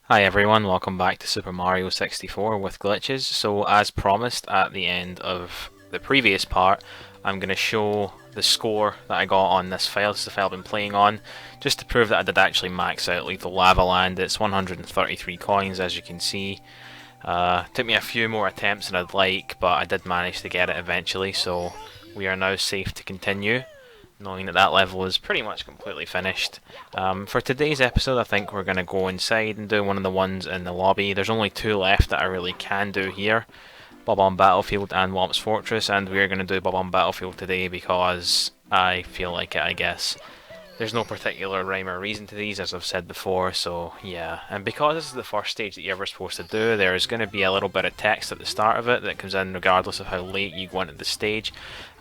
Hi everyone, welcome back to Super Mario 64 with glitches. So as promised at the end of the previous part, I'm going to show the score that I got on this file. This is the file I've been playing on, just to prove that I did actually max out Lethal Lava Land. It's 133 coins as you can see. Took me a few more attempts than I'd like, but I did manage to get it eventually, so we are now safe to continue, knowing that that level is pretty much completely finished. For today's episode, I think we're going to go inside and do one of the ones in the lobby. There's only two left that I really can do here, Bob-omb Battlefield and Womp's Fortress, and we're going to do Bob-omb Battlefield today because I feel like it, I guess. There's no particular rhyme or reason to these, as I've said before, so yeah. And because this is the first stage that you're ever supposed to do, there's going to be a little bit of text at the start of it that comes in regardless of how late you go into the stage.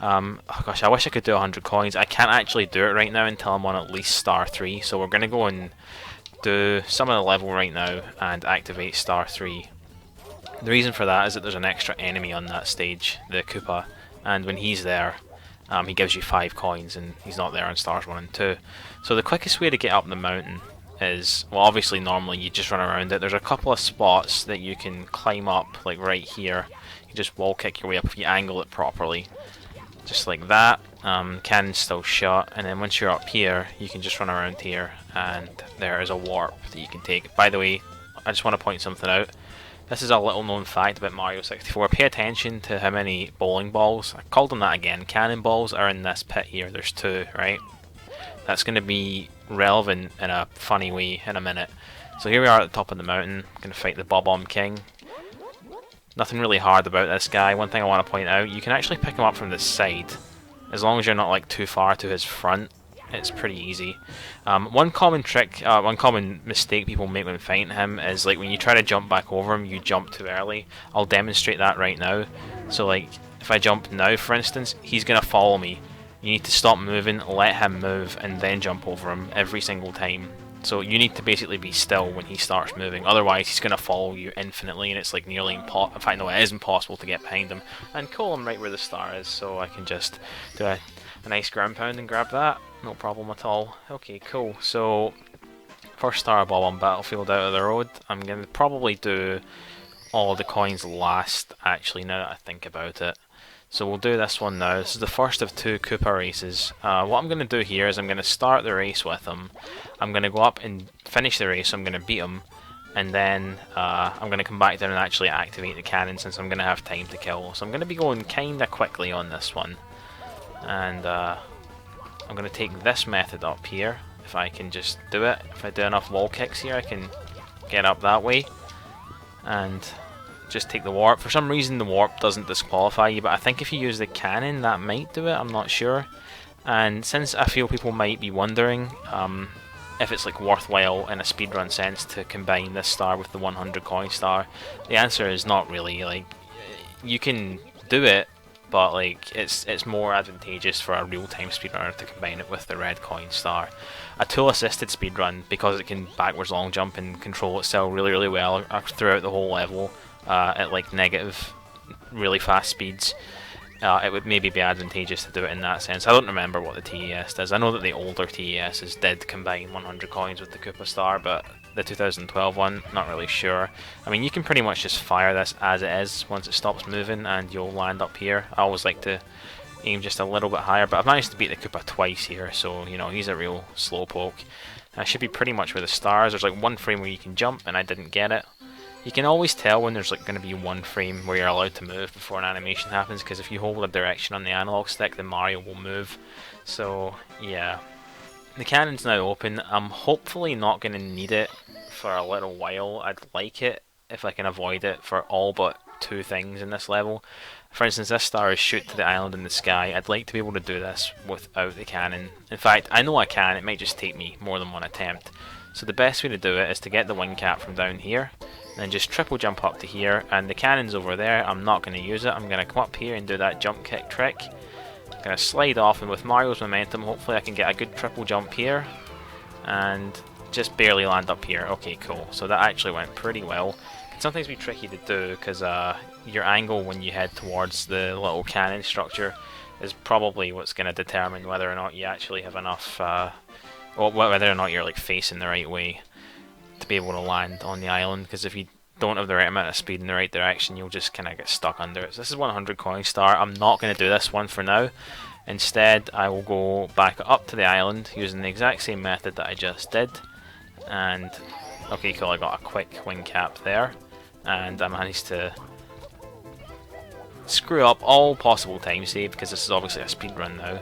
Oh gosh, I wish I could do 100 coins. I can't actually do it right now until I'm on at least star 3, so we're going to go and do some of the level right now and activate star 3. The reason for that is that there's an extra enemy on that stage, the Koopa, and when he's there, he gives you 5 coins, and he's not there on stars 1 and 2. So the quickest way to get up the mountain is, well, obviously normally you just run around it. There's a couple of spots that you can climb up, like right here. You just wall kick your way up if you angle it properly, just like that. Cannon's still shut, and then once you're up here, you can just run around here, and there is a warp that you can take. By the way, I just want to point something out. This is a little known fact about Mario 64. Pay attention to how many bowling balls, I called them that again, cannonballs are in this pit here. There's 2, right? That's going to be relevant in a funny way in a minute. So here we are at the top of the mountain, going to fight the Bob-omb King. Nothing really hard about this guy. One thing I want to point out, you can actually pick him up from the side, as long as you're not like too far to his front. It's pretty easy. One common trick, one common mistake people make when fighting him is like when you try to jump back over him, you jump too early. I'll demonstrate that right now. So like, if I jump now, for instance, he's gonna follow me. You need to stop moving, let him move, and then jump over him every single time. So you need to basically be still when he starts moving, otherwise he's going to follow you infinitely, and it's like nearly impossible. In fact, no, it is impossible to get behind him. And call him right where the star is, so I can just do a nice ground pound and grab that. No problem at all. Okay, cool. So, first star Bob-omb Battlefield out of the road. I'm going to probably do all of the coins last, actually, now that I think about it. So we'll do this one now. This is the first of 2 Koopa races. What I'm going to do here is I'm going to start the race with him. I'm going to go up and finish the race, so I'm going to beat him. And then I'm going to come back down and actually activate the cannon since I'm going to have time to kill. So I'm going to be going kinda quickly on this one. And I'm going to take this method up here, if I can just do it. If I do enough wall kicks here, I can get up that way. And just take the warp. For some reason the warp doesn't disqualify you, but I think if you use the cannon that might do it, I'm not sure. And since I feel people might be wondering if it's like worthwhile in a speedrun sense to combine this star with the 100 coin star, the answer is not really. Like, you can do it, but like it's more advantageous for a real-time speedrunner to combine it with the red coin star. A tool-assisted speedrun, because it can backwards long jump and control itself really well throughout the whole level, at like negative, really fast speeds, it would maybe be advantageous to do it in that sense. I don't remember what the TES does. I know that the older TESs did combine 100 coins with the Koopa Star, but the 2012 one, not really sure. I mean, you can pretty much just fire this as it is once it stops moving and you'll land up here. I always like to aim just a little bit higher, but I've managed to beat the Koopa twice here, so you know, he's a real slowpoke. I should be pretty much where the stars. There's like one frame where you can jump and I didn't get it. You can always tell when there's like going to be one frame where you're allowed to move before an animation happens, because if you hold a direction on the analog stick, then Mario will move. So yeah, the cannon's now open. I'm hopefully not going to need it for a little while. I'd like it if I can avoid it for all but 2 things in this level. For instance, this star is shoot to the island in the sky. I'd like to be able to do this without the cannon. In fact, I know I can. It might just take me more than one attempt. So the best way to do it is to get the wing cap from down here, and then just triple jump up to here, and the cannon's over there. I'm not going to use it. I'm going to come up here and do that jump kick trick. I'm going to slide off, and with Mario's momentum, hopefully I can get a good triple jump here, and just barely land up here. Okay, cool. So that actually went pretty well. It can sometimes be tricky to do, because your angle when you head towards the little cannon structure is probably what's going to determine whether or not you actually have enough, or whether or not you're like facing the right way. to be able to land on the island, because if you don't have the right amount of speed in the right direction, you'll just kind of get stuck under it. So this is 100 coin star. I'm not going to do this one for now. Instead, I will go back up to the island using the exact same method that I just did. And, okay, cool, I got a quick wing cap there. And I managed to screw up all possible time save, because this is obviously a speed run now.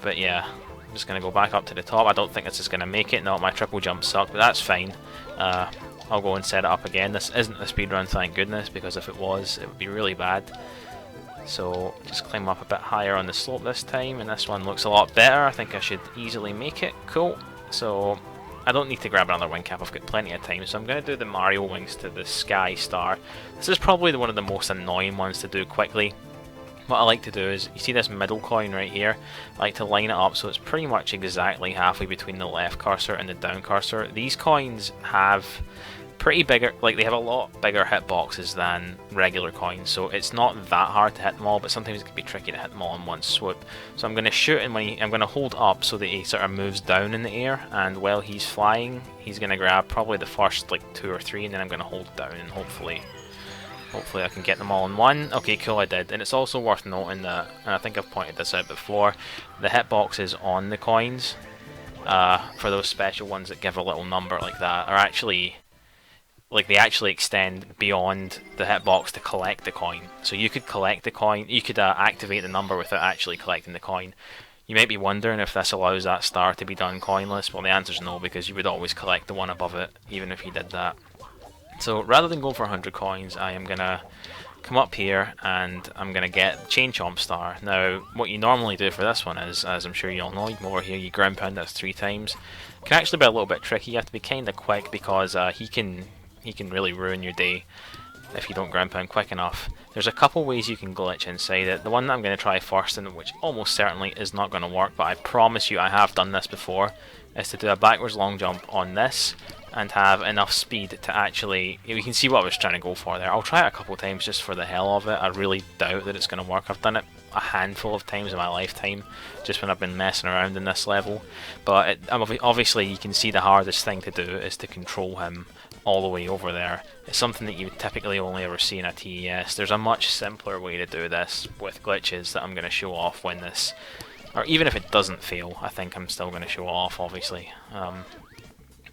But yeah, I'm just going to go back up to the top. I don't think this is going to make it. No, my triple jump sucked, but that's fine. I'll go and set it up again. This isn't a speed run, thank goodness, because if it was, it would be really bad. So just climb up a bit higher on the slope this time, and this one looks a lot better. I think I should easily make it. Cool. So I don't need to grab another wing cap, I've got plenty of time. So I'm going to do the Mario wings to the Sky Star. This is probably one of the most annoying ones to do quickly. What I like to do is, you see this middle coin right here? I like to line it up so it's pretty much exactly halfway between the left cursor and the down cursor. These coins have pretty bigger, like they have a lot bigger hitboxes than regular coins, so it's not that hard to hit them all, but sometimes it can be tricky to hit them all in one swoop. So I'm going to shoot, and I'm going to hold up so that he sort of moves down in the air, and while he's flying, he's going to grab probably the first like 2 or 3, and then I'm going to hold down, and hopefully I can get them all in one. Okay, cool, I did. And it's also worth noting that, and I think I've pointed this out before, the hitboxes on the coins, for those special ones that give a little number like that, are actually, like, they actually extend beyond the hitbox to collect the coin. So you could collect the coin, you could activate the number without actually collecting the coin. You might be wondering if this allows that star to be done coinless. Well, the answer is no, because you would always collect the one above it, even if you did that. So rather than go for 100 coins, I am going to come up here and I'm going to get Chain Chomp Star. Now, what you normally do for this one is, as I'm sure you all know, you come over here, you ground pound this 3 times. It can actually be a little bit tricky. You have to be kind of quick, because he can really ruin your day if you don't ground pound quick enough. There's a couple ways you can glitch inside it. The one that I'm going to try first, and which almost certainly is not going to work, but I promise you I have done this before, is to do a backwards long jump on this and have enough speed to actually, you can see what I was trying to go for there. I'll try it a couple times just for the hell of it. I really doubt that it's going to work. I've done it a handful of times in my lifetime, just when I've been messing around in this level. But obviously you can see the hardest thing to do is to control him all the way over there. It's something that you would typically only ever see in a TES. There's a much simpler way to do this with glitches that I'm going to show off when this, or even if it doesn't fail, I think I'm still going to show off, obviously.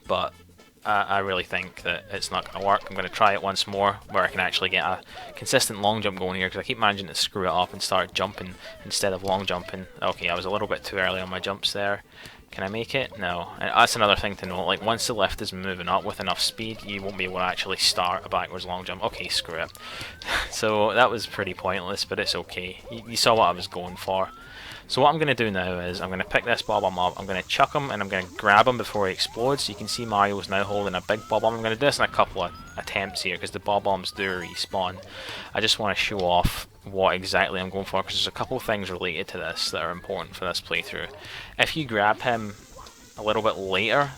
But I really think that it's not going to work. I'm going to try it once more, where I can actually get a consistent long jump going here, because I keep managing to screw it up and start jumping instead of long jumping. Okay, I was a little bit too early on my jumps there. Can I make it? No. And that's another thing to note, like once the lift is moving up with enough speed, you won't be able to actually start a backwards long jump. Okay, screw it. So that was pretty pointless, but it's okay. You saw what I was going for. So what I'm going to do now is I'm going to pick this Bob-omb up, I'm going to chuck him, and I'm going to grab him before he explodes. You can see Mario is now holding a big Bob-omb. I'm going to do this in a couple of attempts here, because the Bob-ombs do respawn. I just want to show off what exactly I'm going for, because there's a couple things related to this that are important for this playthrough. If you grab him a little bit later,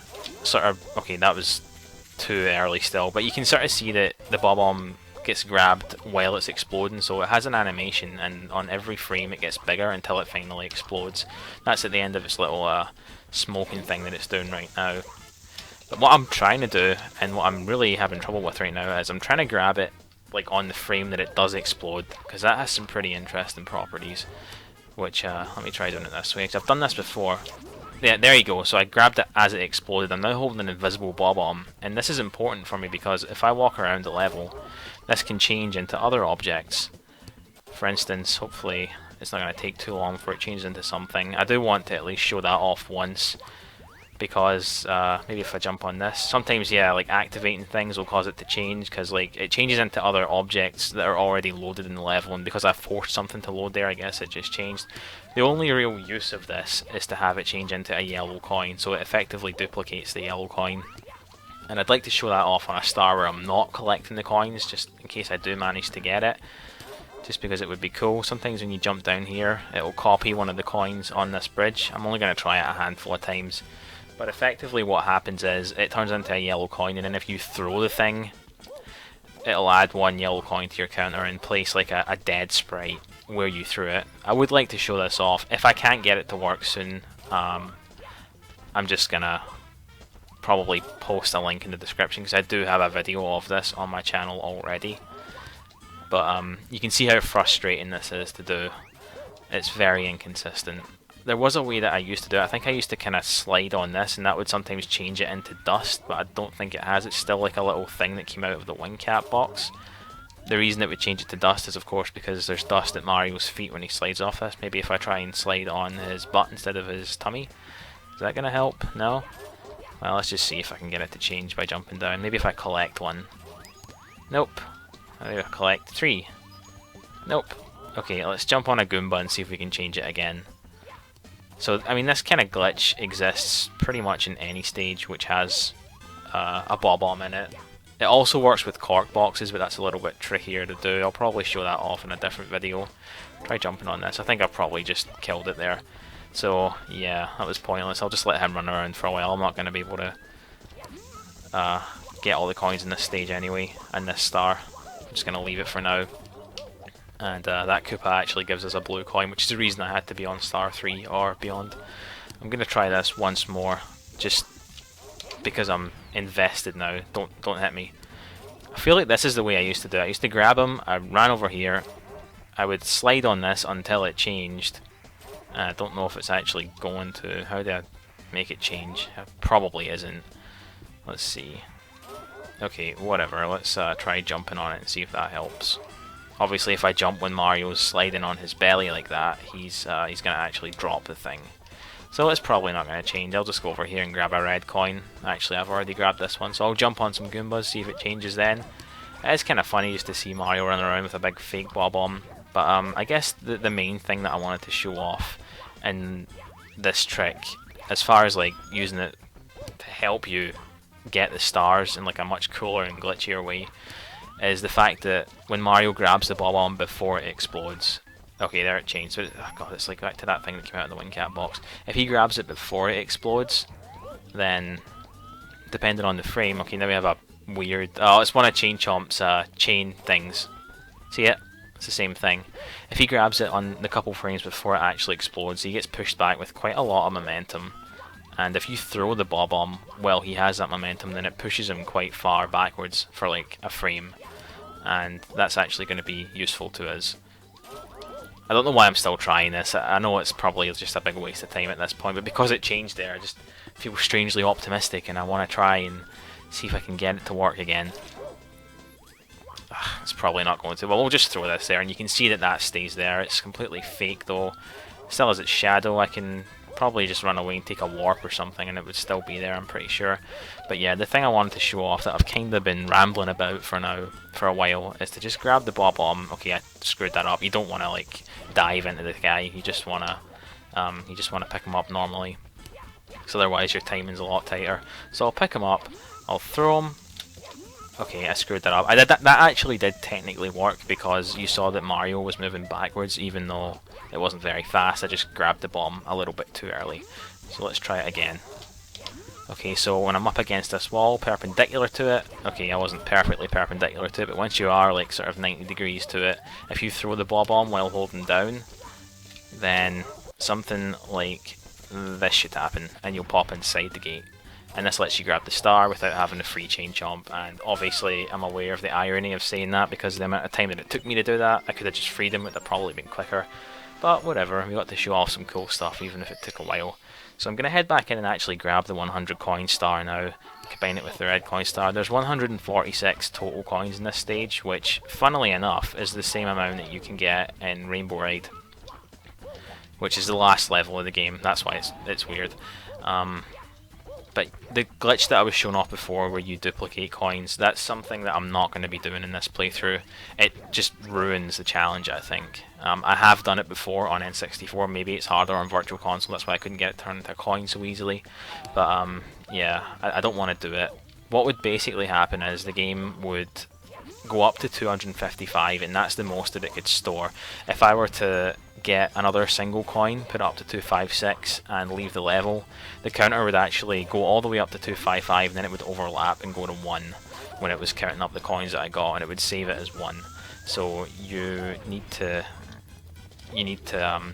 sort of, okay, that was too early still, but you can sort of see that the Bob-omb gets grabbed while it's exploding, so it has an animation, and on every frame it gets bigger until it finally explodes. That's at the end of its little smoking thing that it's doing right now. But what I'm trying to do, and what I'm really having trouble with right now, is I'm trying to grab it like on the frame that it does explode, because that has some pretty interesting properties, which let me try doing it this way, because I've done this before. Yeah, there you go. So I grabbed it as it exploded. I'm now holding an invisible Bob-omb, and this is important for me because if I walk around the level, this can change into other objects. For instance, hopefully it's not going to take too long before it changes into something. I do want to at least show that off once, because maybe if I jump on this, sometimes, yeah, like activating things will cause it to change, because like it changes into other objects that are already loaded in the level, and because I forced something to load there, I guess it just changed. The only real use of this is to have it change into a yellow coin, so it effectively duplicates the yellow coin. And I'd like to show that off on a star where I'm not collecting the coins, just in case I do manage to get it, just because it would be cool. Sometimes when you jump down here, it will copy one of the coins on this bridge. I'm only going to try it a handful of times. But effectively what happens is, it turns into a yellow coin, and then if you throw the thing, it'll add 1 yellow coin to your counter and place like a dead sprite where you threw it. I would like to show this off. If I can't get it to work soon, I'm just gonna probably post a link in the description because I do have a video of this on my channel already. But you can see how frustrating this is to do. It's very inconsistent. There was a way that I used to do it. I think I used to kind of slide on this and that would sometimes change it into dust, but I don't think it has. It's still like a little thing that came out of the wing cap box. The reason it would change it to dust is of course because there's dust at Mario's feet when he slides off this. Maybe if I try and slide on his butt instead of his tummy. Is that going to help? No? Well, let's just see if I can get it to change by jumping down. Maybe if I collect one. Nope. I collect 3. Nope. Okay, let's jump on a Goomba and see if we can change it again. So, I mean, this kind of glitch exists pretty much in any stage which has a Bob-omb in it. It also works with cork boxes, but that's a little bit trickier to do. I'll probably show that off in a different video. Try jumping on this. I think I've probably just killed it there. So, yeah, that was pointless. I'll just let him run around for a while. I'm not going to be able to get all the coins in this stage anyway, and this star. I'm just going to leave it for now. And that Koopa actually gives us a blue coin, which is the reason I had to be on star 3 or beyond. I'm going to try this once more, just because I'm invested now. Don't hit me. I feel like this is the way I used to do it. I used to grab him, I ran over here, I would slide on this until it changed. I don't know if it's actually going to. How do I make it change? It probably isn't. Let's see. Okay, whatever. Let's try jumping on it and see if that helps. Obviously, if I jump when Mario's sliding on his belly like that, he's going to actually drop the thing. So it's probably not going to change. I'll just go over here and grab a red coin. Actually, I've already grabbed this one, so I'll jump on some Goombas, see if it changes then. It is kind of funny just to see Mario running around with a big fake Bob-omb. But I guess the main thing that I wanted to show off in this trick, as far as like using it to help you get the stars in like a much cooler and glitchier way, is the fact that when Mario grabs the Bob-omb before it explodes, okay, there it changed. So oh god, it's like back to that thing that came out of the wing cap box. If he grabs it before it explodes, then depending on the frame, okay, now we have a weird. Oh, it's one of Chain Chomp's chain things. See it? It's the same thing. If he grabs it on the couple frames before it actually explodes, he gets pushed back with quite a lot of momentum. And if you throw the Bob-omb while he has that momentum, then it pushes him quite far backwards for like a frame. And that's actually going to be useful to us. I don't know why I'm still trying this. I know it's probably just a big waste of time at this point, but because it changed there, I just feel strangely optimistic and I want to try and see if I can get it to work again. It's probably not going to. Well, we'll just throw this there, and you can see that that stays there. It's completely fake, though. Still has its shadow. I can probably just run away and take a warp or something, and it would still be there, I'm pretty sure. But yeah, the thing I wanted to show off that I've kind of been rambling about for a while, is to just grab the Bob-omb. Okay, I screwed that up. You don't want to like dive into the guy. You just want to pick him up normally. So otherwise, your timing's a lot tighter. So I'll pick him up. I'll throw him. Okay, I screwed that up. That actually did technically work because you saw that Mario was moving backwards even though it wasn't very fast. I just grabbed the bomb a little bit too early. So let's try it again. Okay, so when I'm up against this wall, perpendicular to it, okay, I wasn't perfectly perpendicular to it, but once you are like sort of 90 degrees to it, if you throw the Bob-omb while holding down, then something like this should happen and you'll pop inside the gate. And this lets you grab the star without having a free chain chomp, and obviously I'm aware of the irony of saying that because the amount of time that it took me to do that, I could have just freed him, it would have probably been quicker. But whatever, we got to show off some cool stuff even if it took a while. So I'm going to head back in and actually grab the 100 coin star now, combine it with the red coin star. There's 146 total coins in this stage, which funnily enough is the same amount that you can get in Rainbow Ride, which is the last level of the game. That's why it's weird. But the glitch that I was showing off before where you duplicate coins, that's something that I'm not going to be doing in this playthrough. It just ruins the challenge, I think. I have done it before on N64, maybe it's harder on Virtual Console, that's why I couldn't get it turned into a coin so easily. But yeah, I don't want to do it. What would basically happen is the game would go up to 255 and that's the most that it could store. If I were to get another single coin, put it up to 256 and leave the level, the counter would actually go all the way up to 255 and then it would overlap and go to 1 when it was counting up the coins that I got, and it would save it as 1. So you need to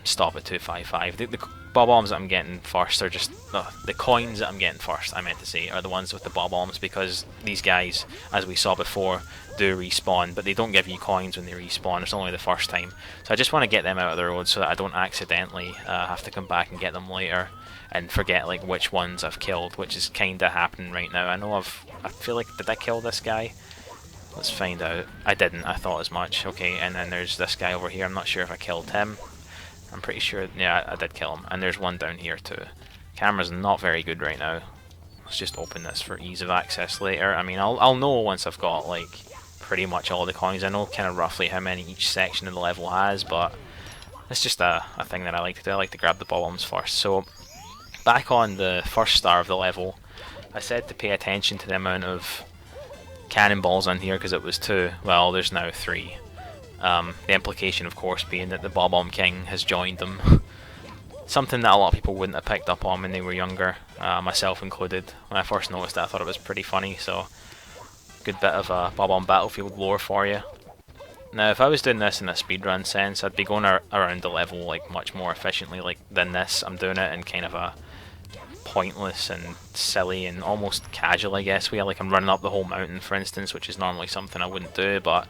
stop at 255. The bob-ombs that I'm getting first are just the coins that I'm getting first, I meant to say, are the ones with the bob-ombs, because these guys, as we saw before, do respawn, but they don't give you coins when they respawn. It's only the first time. So I just want to get them out of the road so that I don't accidentally have to come back and get them later and forget like which ones I've killed, which is kind of happening right now. I feel like, did I kill this guy? Let's find out. I didn't, I thought as much. Okay, and then there's this guy over here. I'm not sure if I killed him. I'm pretty sure, yeah, I did kill him. And there's one down here too. Camera's not very good right now. Let's just open this for ease of access later. I mean, I'll know once I've got like pretty much all the coins. I know kind of roughly how many each section of the level has, but it's just a thing that I like to do. I like to grab the bombs first. So back on the first star of the level, I said to pay attention to the amount of cannonballs on here because it was 2. Well, there's now 3. The implication, of course, being that the Bob-omb King has joined them. Something that a lot of people wouldn't have picked up on when they were younger, myself included. When I first noticed it, I thought it was pretty funny, so good bit of Bob-omb Battlefield lore for you. Now, if I was doing this in a speedrun sense, I'd be going around the level like much more efficiently than this. I'm doing it in kind of a pointless and silly and almost casual, I guess, way. Like I'm running up the whole mountain, for instance, which is normally something I wouldn't do, but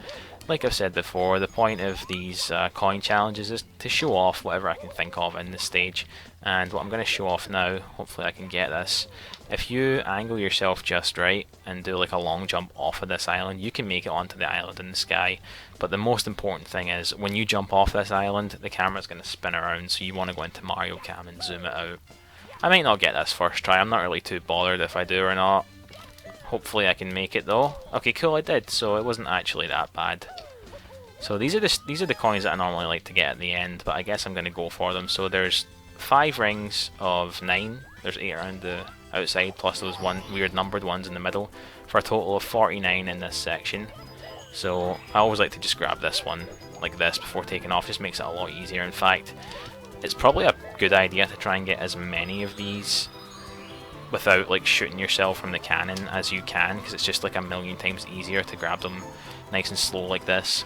like I've said before, the point of these coin challenges is to show off whatever I can think of in this stage. And what I'm going to show off now, hopefully I can get this, if you angle yourself just right and do like a long jump off of this island, you can make it onto the island in the sky. But the most important thing is, when you jump off this island, the camera's going to spin around, so you want to go into Mario Cam and zoom it out. I might not get this first try, I'm not really too bothered if I do or not. Hopefully I can make it though. Okay, cool, I did, so it wasn't actually that bad. So these are the coins that I normally like to get at the end, but I guess I'm going to go for them. So there's 5 rings of 9, there's 8 around the outside, plus those weird numbered ones in the middle, for a total of 49 in this section. So I always like to just grab this one like this before taking off, just makes it a lot easier. In fact, it's probably a good idea to try and get as many of these without like shooting yourself from the cannon as you can, because it's just like a million times easier to grab them nice and slow like this.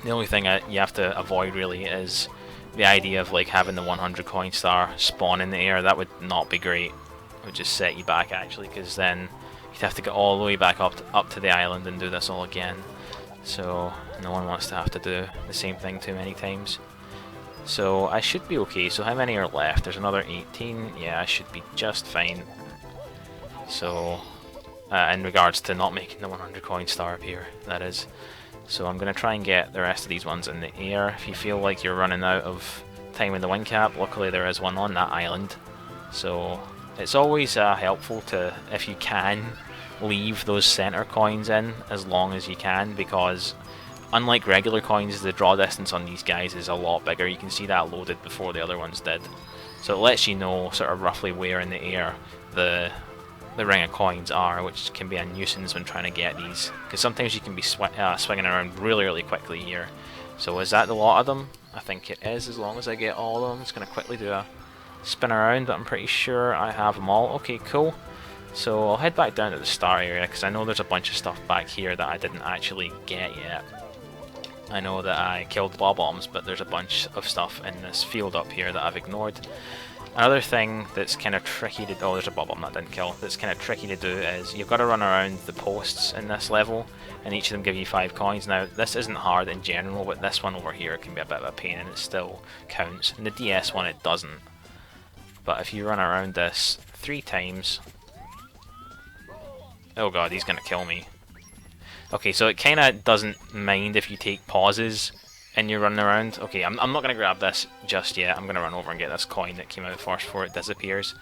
The only thing you have to avoid really is the idea of like having the 100 coin star spawn in the air. That would not be great. It would just set you back actually, because then you'd have to get all the way back up to the island and do this all again. So no one wants to have to do the same thing too many times. So I should be okay. So how many are left? There's another 18. Yeah, I should be just fine. So in regards to not making the 100 coin star appear, that is. So I'm going to try and get the rest of these ones in the air. If you feel like you're running out of time with the wing cap, luckily there is one on that island. So it's always helpful to, if you can, leave those center coins in as long as you can, because unlike regular coins, the draw distance on these guys is a lot bigger. You can see that loaded before the other ones did. So it lets you know sort of roughly where in the air the ring of coins are, which can be a nuisance when trying to get these, because sometimes you can be swinging around really quickly here. So is that the lot of them? I think it is, as long as I get all of them. I'm just going to quickly do a spin around, but I'm pretty sure I have them all. Okay, cool. So I'll head back down to the star area, because I know there's a bunch of stuff back here that I didn't actually get yet. I know that I killed the bob-ombs, but there's a bunch of stuff in this field up here that I've ignored. Another thing that's kind of tricky to do, oh, there's a bob-omb that I didn't kill, that's kind of tricky to do is you've got to run around the posts in this level, and each of them give you 5 coins. Now, this isn't hard in general, but this one over here can be a bit of a pain, and it still counts. In the DS one, it doesn't. But if you run around this 3 times... Oh god, he's going to kill me. Okay, so it kind of doesn't mind if you take pauses and you're running around. Okay, I'm not going to grab this just yet. I'm going to run over and get this coin that came out first before it disappears.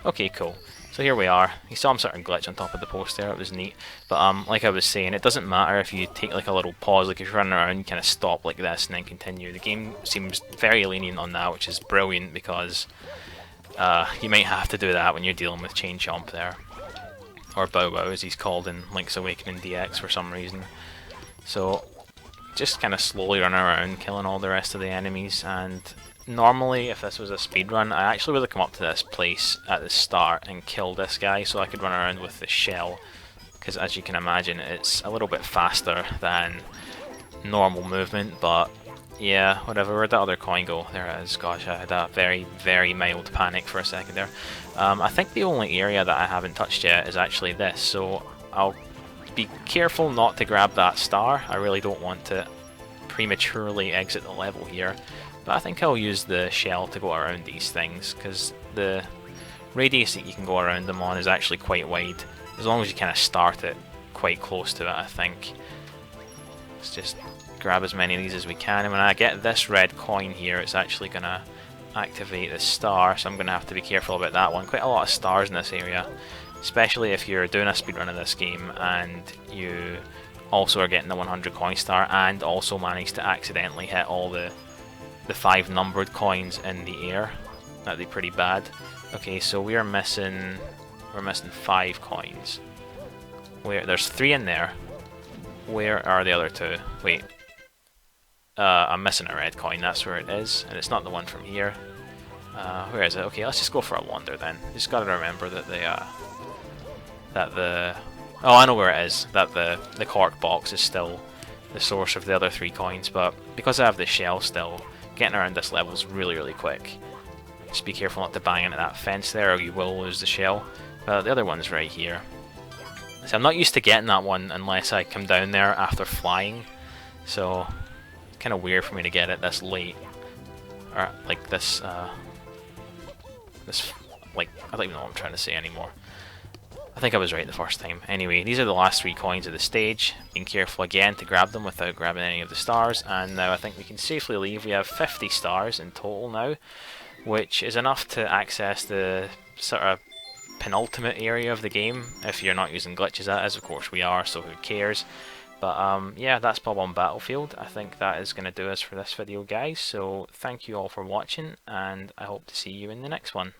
Okay, cool. So here we are. You saw him sort of glitch on top of the post there. It was neat. But like I was saying, it doesn't matter if you take like a little pause. Like if you're running around, you kind of stop like this and then continue. The game seems very lenient on that, which is brilliant, because you might have to do that when you're dealing with Chain Chomp there. Or Bow Wow, as he's called in Link's Awakening DX for some reason. So just kind of slowly run around, killing all the rest of the enemies. And normally, if this was a speedrun, I actually would have come up to this place at the start and killed this guy so I could run around with the shell. Because as you can imagine, it's a little bit faster than normal movement, but Yeah, whatever. Where'd that other coin go? There it is. Gosh, I had a very, very mild panic for a second there. I think the only area that I haven't touched yet is actually this, so I'll be careful not to grab that star. I really don't want to prematurely exit the level here, but I think I'll use the shell to go around these things, because the radius that you can go around them on is actually quite wide, as long as you kind of start it quite close to it, I think. Let's just grab as many of these as we can, and when I get this red coin here, it's actually going to activate the star, so I'm going to have to be careful about that one. Quite a lot of stars in this area, especially if you're doing a speedrun of this game and you also are getting the 100 coin star and also manage to accidentally hit all the 5 numbered coins in the air. That'd be pretty bad. Okay, so we're missing 5 coins. There's 3 in there. Where are the other 2? Wait. I'm missing a red coin, that's where it is, and it's not the one from here. Where is it? Okay, let's just go for a wander then. Just gotta remember that oh, I know where it is. That the cork box is still the source of the other 3 coins, but because I have the shell still, getting around this level is really, really quick. Just be careful not to bang into that fence there, or you will lose the shell. But the other one's right here. So I'm not used to getting that one unless I come down there after flying, so it's kind of weird for me to get it this late, or like this. Like, I don't even know what I'm trying to say anymore. I think I was right the first time. Anyway, these are the last 3 coins of the stage. Being careful again to grab them without grabbing any of the stars, and now I think we can safely leave. We have 50 stars in total now, which is enough to access the sort of penultimate area of the game, if you're not using glitches, that is. Of course we are, so who cares. But yeah, that's Bob-omb Battlefield. I think that is going to do us for this video, guys, so thank you all for watching, and I hope to see you in the next one.